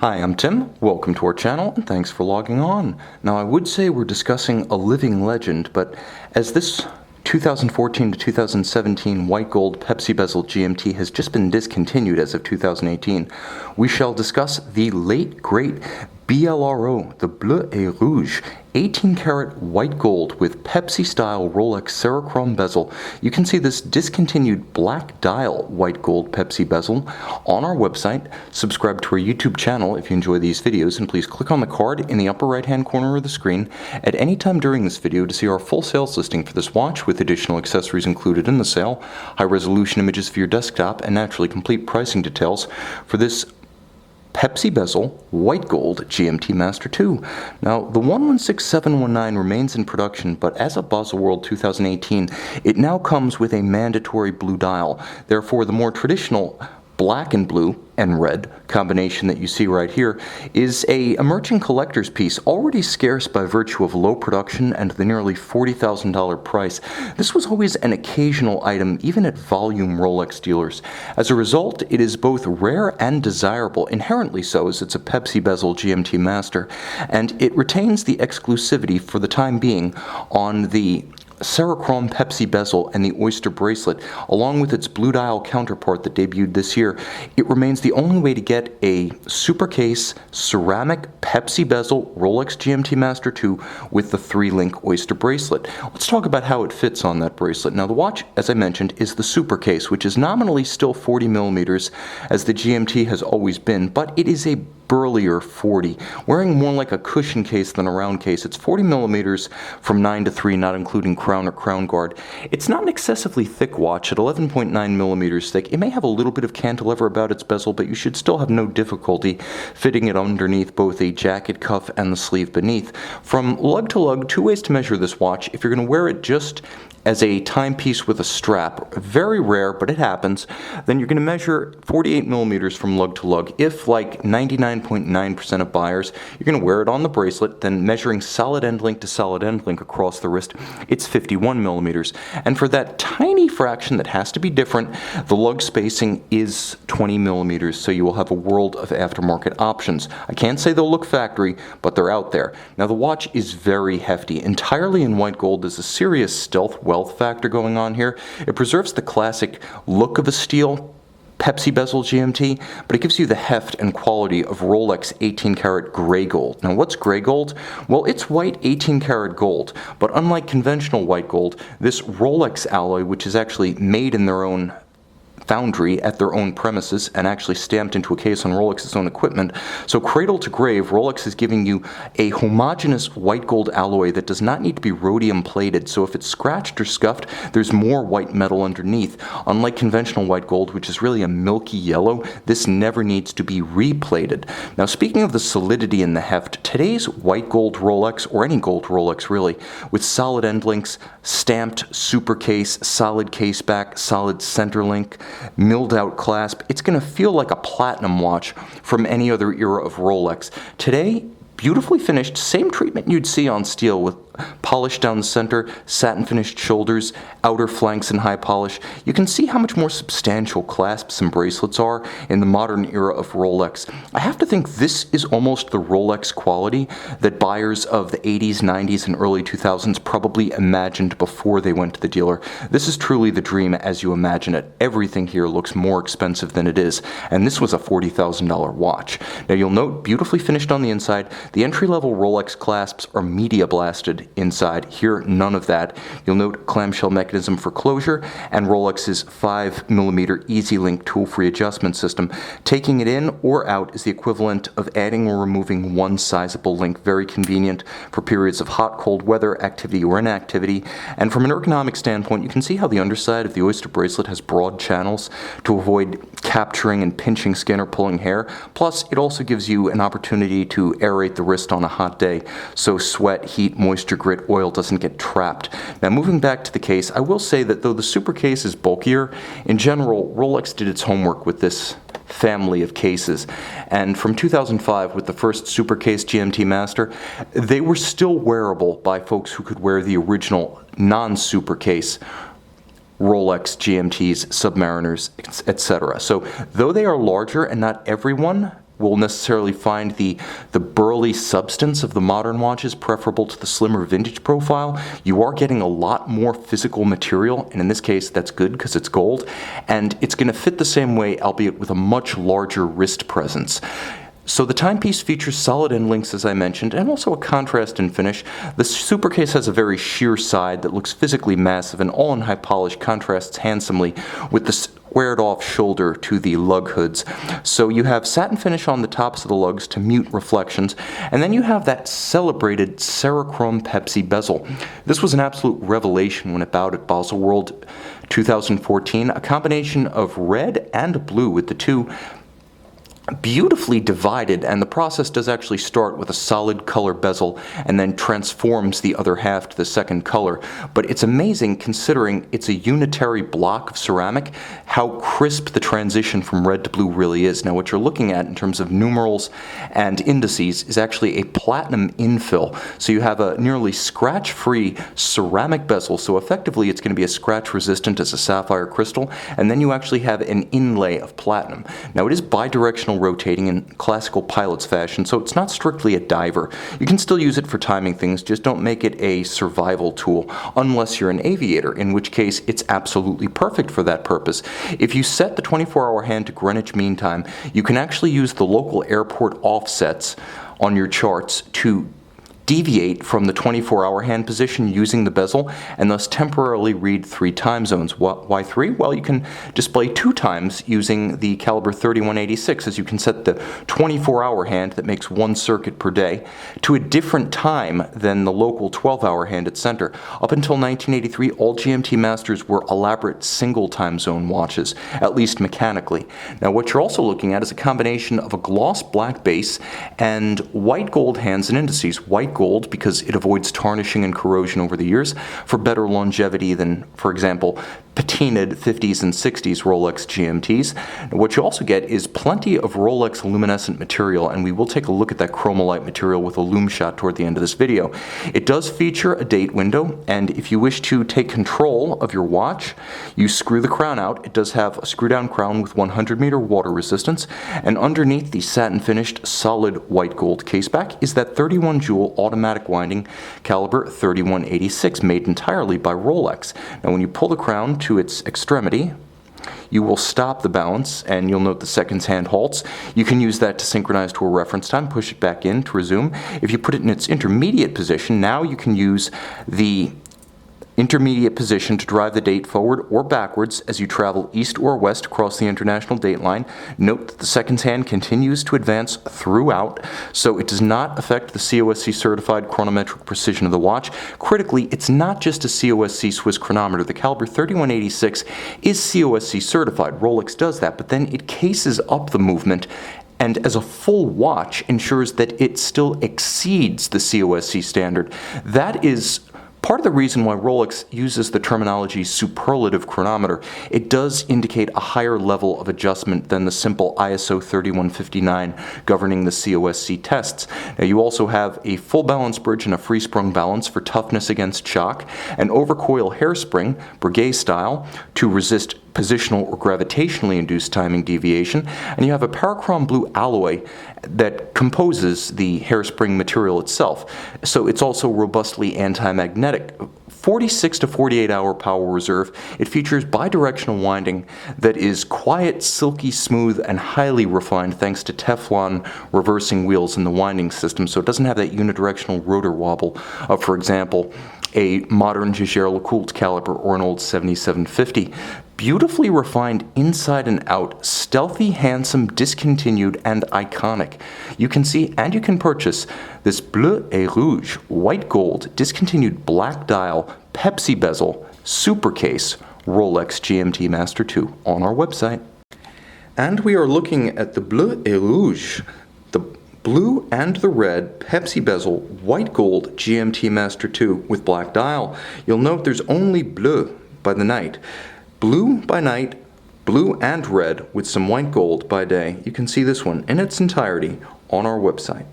Hi, I'm Tim. Welcome to our channel, and thanks for logging on. Now, I would say we're discussing a living legend, but as this 2014 to 2017 white gold Pepsi Bezel GMT has just been discontinued as of 2018, we shall discuss the late great BLRO, the Bleu et Rouge, 18 karat white gold with Pepsi style Rolex Serichrome bezel. You can see this discontinued black dial white gold Pepsi bezel on our website. Subscribe to our YouTube channel if you enjoy these videos, and please click on the card in the upper right hand corner of the screen at any time during this video to see our full sales listing for this watch with additional accessories included in the sale, high resolution images for your desktop, and naturally complete pricing details for this Pepsi Bezel White Gold GMT Master II. Now, the 116719 remains in production, but as of Bezel World 2018, it now comes with a mandatory blue dial. Therefore, the more traditional black and blue and red combination that you see right here is a emerging collector's piece, already scarce by virtue of low production and the nearly $40,000 price. This was always an occasional item, even at volume Rolex dealers. As a result, it is both rare and desirable, inherently so, as it's a Pepsi Bezel GMT Master, and it retains the exclusivity for the time being on the Serichrome Pepsi bezel and the Oyster bracelet, along with its blue dial counterpart that debuted this year. It remains the only way to get a super case ceramic Pepsi bezel Rolex GMT Master II with the 3-link Oyster bracelet. Let's talk about how it fits on that bracelet. Now, the watch, as I mentioned, is the super case, which is nominally still 40 millimeters, as the GMT has always been, but it is a burlier 40, wearing more like a cushion case than a round case. It's 40 millimeters from 9 to 3, not including crown or crown guard. It's not an excessively thick watch. At 11.9 millimeters thick, it may have a little bit of cantilever about its bezel, but you should still have no difficulty fitting it underneath both a jacket cuff and the sleeve beneath. From lug to lug, two ways to measure this watch. If you're going to wear it just as a timepiece with a strap, very rare, but it happens, then you're going to measure 48 millimeters from lug to lug. If, like 99.9% of buyers, you're going to wear it on the bracelet, then measuring solid end link to solid end link across the wrist, it's 51 millimeters. And for that tiny fraction that has to be different, the lug spacing is 20 millimeters, so you will have a world of aftermarket options. I can't say they'll look factory, but they're out there. Now, the watch is very hefty. Entirely in white gold is a serious stealth wealth factor going on here. It preserves the classic look of a steel Pepsi Bezel GMT, but it gives you the heft and quality of Rolex 18 karat gray gold. Now, what's gray gold? Well, it's white 18 karat gold, but unlike conventional white gold, this Rolex alloy, which is actually made in their own foundry at their own premises and actually stamped into a case on Rolex's own equipment. So cradle to grave, Rolex is giving you a homogeneous white gold alloy that does not need to be rhodium plated, so if it's scratched or scuffed, there's more white metal underneath. Unlike conventional white gold, which is really a milky yellow, this never needs to be replated. Now, speaking of the solidity in the heft, today's white gold Rolex, or any gold Rolex really, with solid end links, stamped super case, solid case back, solid center link, milled out clasp, it's going to feel like a platinum watch from any other era of Rolex. Today, beautifully finished, same treatment you'd see on steel with polish down the center, satin finished shoulders, outer flanks in high polish. You can see how much more substantial clasps and bracelets are in the modern era of Rolex. I have to think this is almost the Rolex quality that buyers of the 80s, 90s, and early 2000s probably imagined before they went to the dealer. This is truly the dream as you imagine it. Everything here looks more expensive than it is, and this was a $40,000 watch. Now, you'll note, beautifully finished on the inside. The entry-level Rolex clasps are media blasted inside. Here, none of that. You'll note clamshell mechanism for closure and Rolex's 5mm Easy Link tool-free adjustment system. Taking it in or out is the equivalent of adding or removing one sizable link. Very convenient for periods of hot, cold weather, activity or inactivity. And from an ergonomic standpoint, you can see how the underside of the Oyster bracelet has broad channels to avoid capturing and pinching skin or pulling hair. Plus, it also gives you an opportunity to aerate the wrist on a hot day, so sweat, heat, moisture, grit, oil doesn't get trapped. Now, moving back to the case, I will say that though the super case is bulkier, in general, Rolex did its homework with this family of cases. And from 2005, with the first super case GMT Master, they were still wearable by folks who could wear the original non-super case Rolex GMTs, Submariners, etc. So though they are larger and not everyone will necessarily find the burly substance of the modern watches preferable to the slimmer vintage profile. You are getting a lot more physical material, and in this case that's good because it's gold, and it's going to fit the same way, albeit with a much larger wrist presence. So the timepiece features solid end links, as I mentioned, and also a contrast in finish. The Supercase has a very sheer side that looks physically massive, and all in high polish contrasts handsomely with the squared off shoulder to the lug hoods. So you have satin finish on the tops of the lugs to mute reflections, and then you have that celebrated Cerachrome Pepsi bezel. This was an absolute revelation when it bowed at Basel World 2014, a combination of red and blue with the two beautifully divided, and the process does actually start with a solid color bezel and then transforms the other half to the second color. But it's amazing, considering it's a unitary block of ceramic, how crisp the transition from red to blue really is. Now what you're looking at in terms of numerals and indices is actually a platinum infill. So you have a nearly scratch-free ceramic bezel, so effectively it's going to be as scratch resistant as a sapphire crystal, and then you actually have an inlay of platinum. Now it is bidirectional rotating in classical pilot's fashion, so it's not strictly a diver. You can still use it for timing things, just don't make it a survival tool, unless you're an aviator, in which case it's absolutely perfect for that purpose. If you set the 24-hour hand to Greenwich Mean Time, you can actually use the local airport offsets on your charts to deviate from the 24-hour hand position using the bezel, and thus temporarily read 3 time zones. Why 3? Well, you can display 2 times using the caliber 3186, as you can set the 24-hour hand that makes 1 circuit per day to a different time than the local 12-hour hand at center. Up until 1983, all GMT Masters were elaborate single time zone watches, at least mechanically. Now what you're also looking at is a combination of a gloss black base and white gold hands and indices. White gold because it avoids tarnishing and corrosion over the years for better longevity than, for example, patinaed 50s and 60s Rolex GMTs. Now, what you also get is plenty of Rolex luminescent material, and we will take a look at that chromolite material with a lume shot toward the end of this video. It does feature a date window, and if you wish to take control of your watch, you screw the crown out. It does have a screw-down crown with 100-meter water resistance, and underneath the satin-finished solid white gold caseback is that 31-jewel automatic winding caliber 3186, made entirely by Rolex. Now when you pull the crown to its extremity, you will stop the balance, and you'll note the seconds hand halts. You can use that to synchronize to a reference time, push it back in to resume. If you put it in its intermediate position, now you can use the intermediate position to drive the date forward or backwards as you travel east or west across the international date line. Note that the seconds hand continues to advance throughout, so it does not affect the COSC certified chronometric precision of the watch. Critically, it's not just a COSC Swiss chronometer. The caliber 3186 is COSC certified. Rolex does that, but then it cases up the movement, and as a full watch ensures that it still exceeds the COSC standard. That is part of the reason why Rolex uses the terminology superlative chronometer. It does indicate a higher level of adjustment than the simple ISO 3159 governing the COSC tests. Now you also have a full balance bridge and a free sprung balance for toughness against shock, an overcoil hairspring, Breguet style, to resist positional or gravitationally induced timing deviation, and you have a parachrome blue alloy that composes the hairspring material itself. So it's also robustly anti-magnetic. 46 to 48 hour power reserve. It features bidirectional winding that is quiet, silky smooth, and highly refined thanks to Teflon reversing wheels in the winding system, so it doesn't have that unidirectional rotor wobble of, for example, a modern Jaeger-LeCoultre caliber or an old 7750. Beautifully refined inside and out, stealthy, handsome, discontinued, and iconic. You can see and you can purchase this Bleu et Rouge, white gold, discontinued black dial, Pepsi bezel, Supercase, Rolex GMT Master II on our website. And we are looking at the Bleu et Rouge, the blue and the red Pepsi bezel, white gold GMT Master II with black dial. You'll note there's only bleu by the night. Blue by night, blue and red with some white gold by day. You can see this one in its entirety on our website.